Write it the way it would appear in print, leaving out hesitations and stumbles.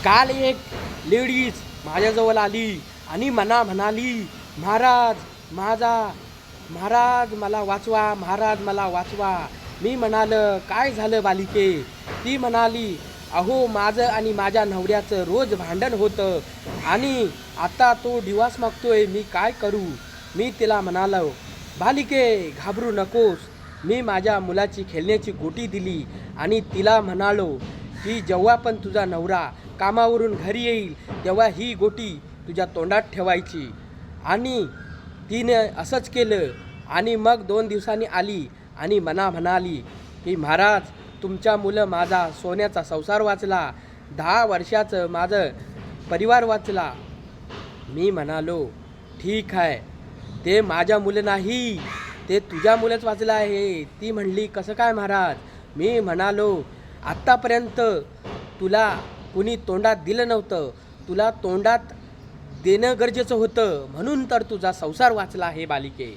काल एक लेडीज माझ्याजवळ आली आणि म्हणाली, महाराज महाराज मला वाचवा, महाराज मला वाचवा. मी म्हणालं, काय झालं बालिके? ती म्हणाली, अहो माझं आणि माझ्या नवऱ्याचं रोज भांडण होतं आणि आता तो डिवॉर्स मागतोय, मी काय करू? मी तिला म्हणालो, बालिके घाबरू नकोस. मी माझ्या मुलाची खेळण्याची गोटी दिली आणि तिला म्हणालो की जेव्हा पण तुझा नवरा कामावरून घरी येईल तेव्हा ही गोटी तुझ्या तोंडात ठेवायची. आणि तिने असंच केलं. आणि मग 2 दिवसांनी आली आणि म्हणाली की महाराज तुमच्या मुलं माझा सोन्याचा संसार वाचला, 10 वर्षाचं माझं परिवार वाचला. मी म्हणालो, ठीक आहे, ते माझ्या मुलं नाही, ते तुझ्या मुलंच वाचलं आहे. ती म्हणली, कसं काय महाराज? मी म्हणालो, आत्तापर्यंत तुला कुणी तोंडात दिलं नव्हतं, तुला तोंडात देणं गरजेचं होतं, म्हणून तर तुझा संसार वाचला आहे बालिके.